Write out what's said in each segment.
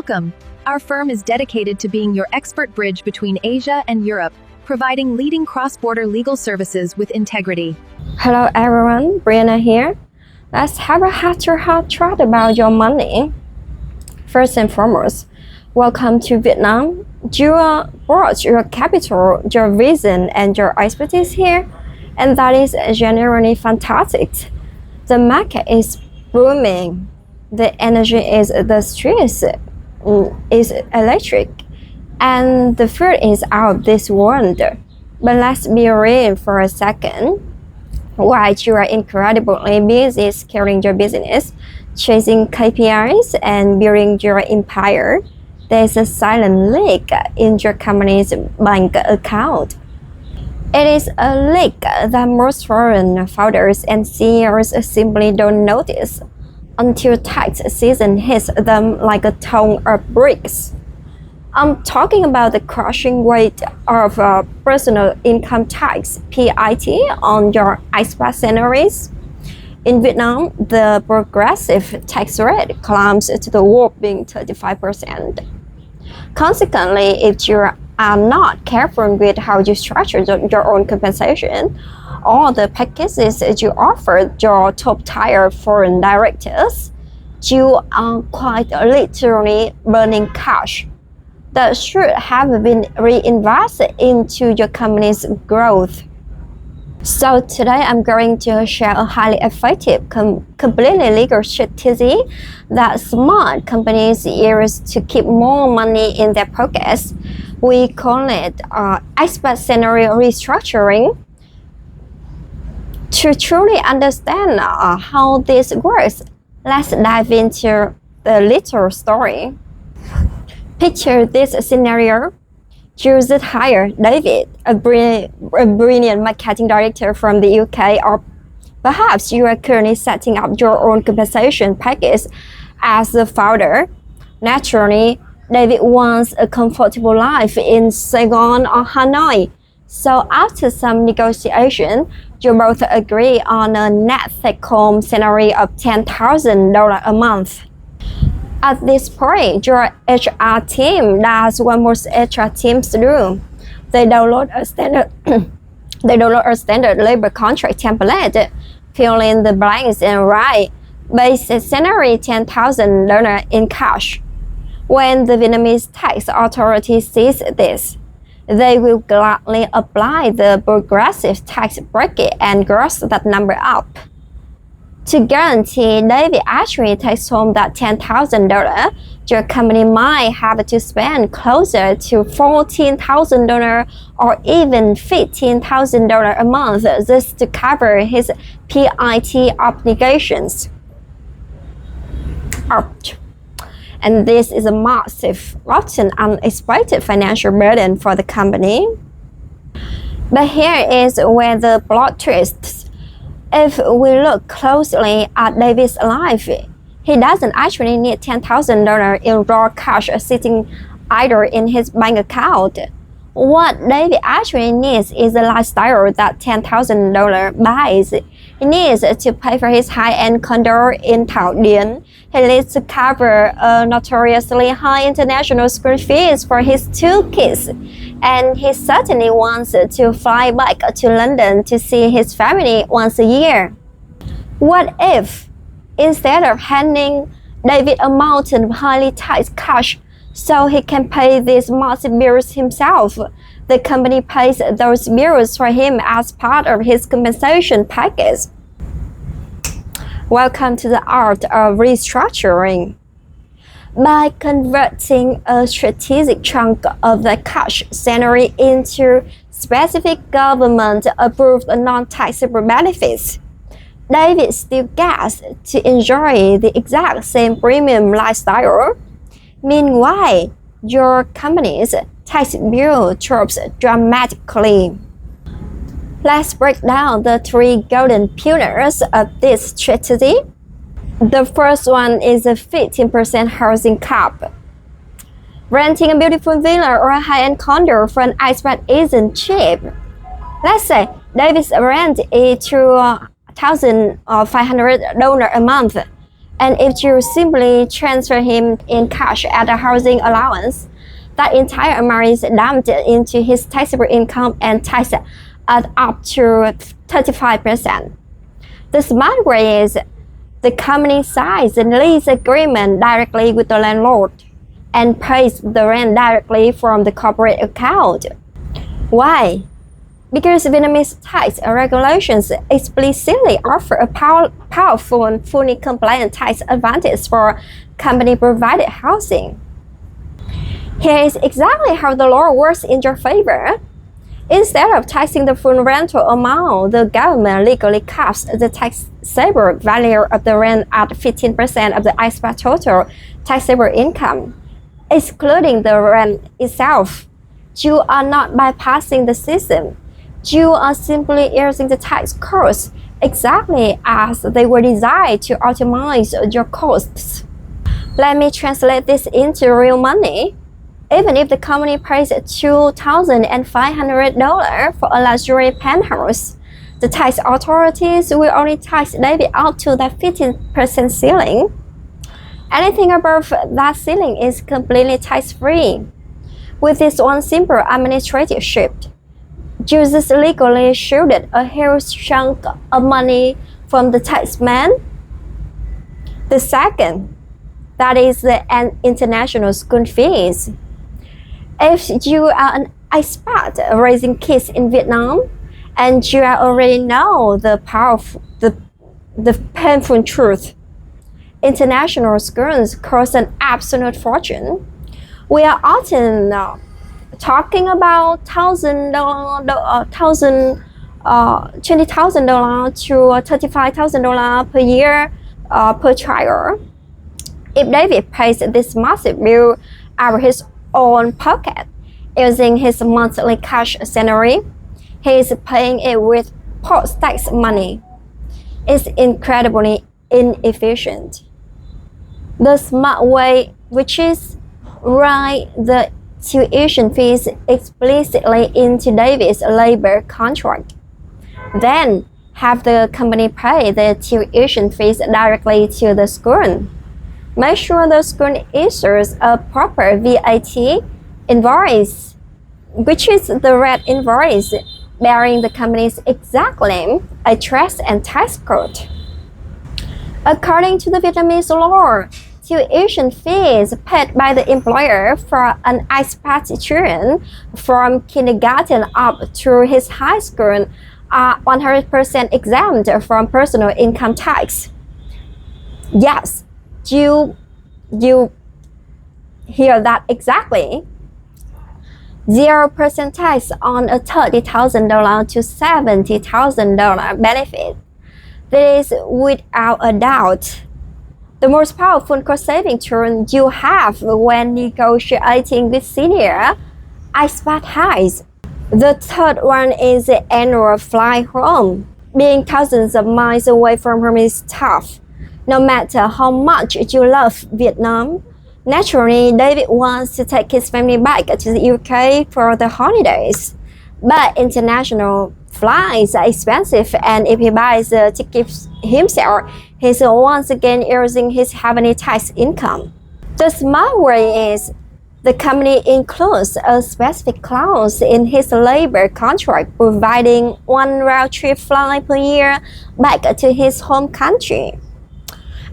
Welcome. Our firm is dedicated to being your expert bridge between Asia and Europe, providing leading cross-border legal services with integrity. Hello everyone, Brianna here. Let's have a heart-to-heart chat about your money. First and foremost, welcome to Vietnam. You brought your capital, your vision, and your expertise here, and that is genuinely fantastic. The market is booming. The energy is the streets is electric, and the food is out of this world. But let's be real for a second. While you are incredibly busy scaling your business, chasing KPIs, and building your empire, there's a silent leak in your company's bank account. It is a leak that most foreign founders and CEOs simply don't notice until tax season hits them like a ton of bricks. I'm talking about the crushing weight of personal income tax (PIT) on your expat salaries. In Vietnam, the progressive tax rate climbs to the whopping 35%. Consequently, if you are not careful with how you structure your own compensation, all the packages you offer your top-tier foreign directors, you are quite literally burning cash that should have been reinvested into your company's growth. So today I'm going to share a highly effective, completely legal strategy that smart companies use to keep more money in their pockets. We call it expat scenario restructuring. To truly understand how this works, let's dive into the little story. Picture this scenario. You should hire David, a brilliant marketing director from the UK, or perhaps you are currently setting up your own compensation package as the founder. Naturally, David wants a comfortable life in Saigon or Hanoi. So after some negotiation, you both agree on a net take-home salary of $10,000 a month. At this point, your HR team does what most HR teams do. They download a standard labor contract template, fill in the blanks, and write base salary $10,000 in cash. When the Vietnamese tax authority sees this, they will gladly apply the progressive tax bracket and gross that number up. To guarantee David actually takes home that $10,000, your company might have to spend closer to $14,000 or even $15,000 a month just to cover his PIT obligations. Ouch. And this is a massive, often unexpected financial burden for the company. But here is where the plot twists. If we look closely at David's life, he doesn't actually need $10,000 in raw cash sitting idle in his bank account. What David actually needs is a lifestyle that $10,000 buys. He needs to pay for his high-end condo in Thảo Điền. He needs to cover a notoriously high international school fees for his 2 kids. And he certainly wants to fly back to London to see his family once a year. What if, instead of handing David a mountain of highly taxed cash so he can pay these massive bills himself, the company pays those bills for him as part of his compensation package? Welcome to the art of restructuring. By converting a strategic chunk of the cash salary into specific government-approved non-taxable benefits, David still gets to enjoy the exact same premium lifestyle. Meanwhile, your company's tax bill drops dramatically. Let's break down the 3 golden pillars of this strategy. The first one is a 15% housing cap. Renting a beautiful villa or a high-end condo for an expat isn't cheap. Let's say David's rent is $2,500 a month, And if you simply transfer him in cash as a housing allowance, that entire amount is dumped into his taxable income and taxed at up to 35%. The smart way is the company signs a lease agreement directly with the landlord and pays the rent directly from the corporate account. Why? Because Vietnamese tax regulations explicitly offer a powerful and fully compliant tax advantage for company-provided housing. Here is exactly how the law works in your favor. Instead of taxing the full rental amount, the government legally caps the taxable value of the rent at 15% of the expat total taxable income, excluding the rent itself. You are not bypassing the system. You are simply using the tax codes exactly as they were designed to optimize your costs. Let me translate this into real money. Even if the company pays $2,500 for a luxury penthouse, the tax authorities will only tax David up to that 15% ceiling. Anything above that ceiling is completely tax-free. With this one simple administrative shift, Jesus legally shielded a huge chunk of money from the taxman. The second, that is the international school fees. If you are an expat raising kids in Vietnam, and you already know the painful truth, international schools cost an absolute fortune. We are often talking about $20,000 to $35,000 per year per child. If David pays this massive bill out of his own pocket using his monthly cash salary, he is paying it with post-tax money. It's incredibly inefficient. The smart way, which is write the tuition fees explicitly into David's labor contract. Then have the company pay the tuition fees directly to the school. Make sure the school issues a proper VAT invoice, which is the red invoice bearing the company's exact name, address, and tax code. According to the Vietnamese law, tuition fees paid by the employer for an expat student from kindergarten up through his high school are 100% exempt from personal income tax. Yes, you hear that exactly. 0% tax on a $30,000 to $70,000 benefit. This is without a doubt the most powerful cost-saving tool you have when negotiating with senior expat highs. The third one is the annual flight home. Being thousands of miles away from home is tough. No matter how much you love Vietnam, naturally David wants to take his family back to the UK for the holidays. But international flights are expensive, and if he buys the tickets himself, he's once again using his heavenly tax income. The smart way is the company includes a specific clause in his labor contract providing one round-trip flight per year back to his home country.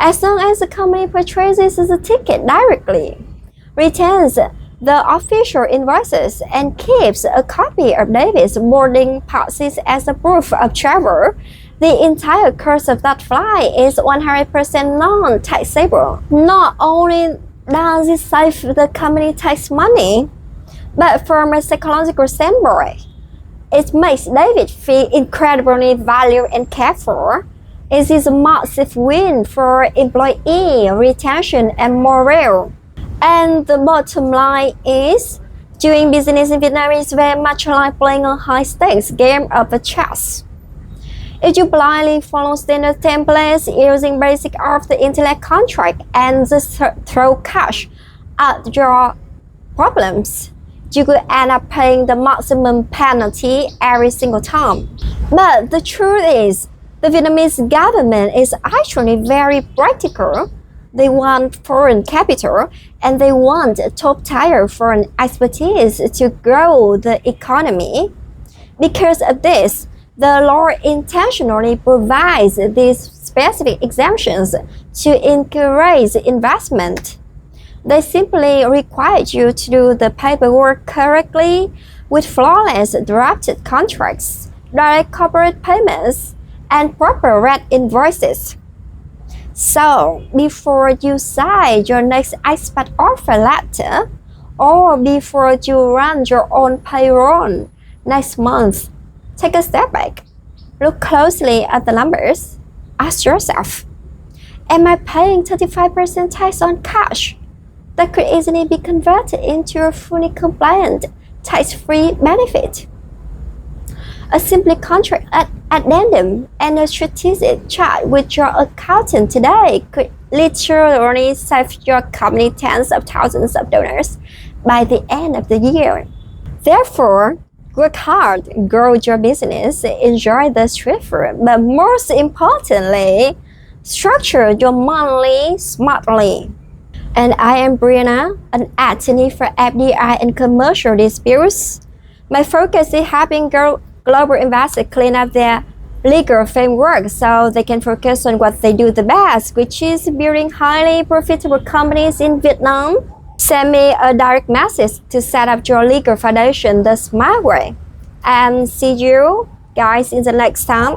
As long as the company purchases the ticket directly, retains the official invoices, and keeps a copy of David's boarding passes as a proof of travel, the entire cost of that flight is 100% non-taxable. Not only does it save the company tax money, but from a psychological standpoint, it makes David feel incredibly valued and cared for. It is a massive win for employee retention and morale. And the bottom line is, doing business in Vietnam is very much like playing a high-stakes game of chess. If you blindly follow standard templates using basic of the intellect contract and just throw cash at your problems, you could end up paying the maximum penalty every single time. But the truth is, The Vietnamese government is actually very practical. They want foreign capital and they want top-tier foreign expertise to grow the economy. Because of this, the law intentionally provides these specific exemptions to encourage investment. They simply require you to do the paperwork correctly with flawless drafted contracts, direct corporate payments, and proper red invoices. So, before you sign your next expat offer letter, or before you run your own payroll next month, take a step back. Look closely at the numbers. Ask yourself, am I paying 35% tax on cash? That could easily be converted into a fully compliant, tax-free benefit. A simple contract addendum and a strategic chat with your accountant today could literally save your company tens of thousands of dollars by the end of the year. Therefore, work hard, grow your business, enjoy the street food, but most importantly, structure your money smartly. And I am Brianna, an attorney for FDI and commercial disputes. My focus is helping global investors clean up their legal framework so they can focus on what they do the best, which is building highly profitable companies in Vietnam. Send me a direct message to set up your legal foundation the smart way. And see you guys in the next time.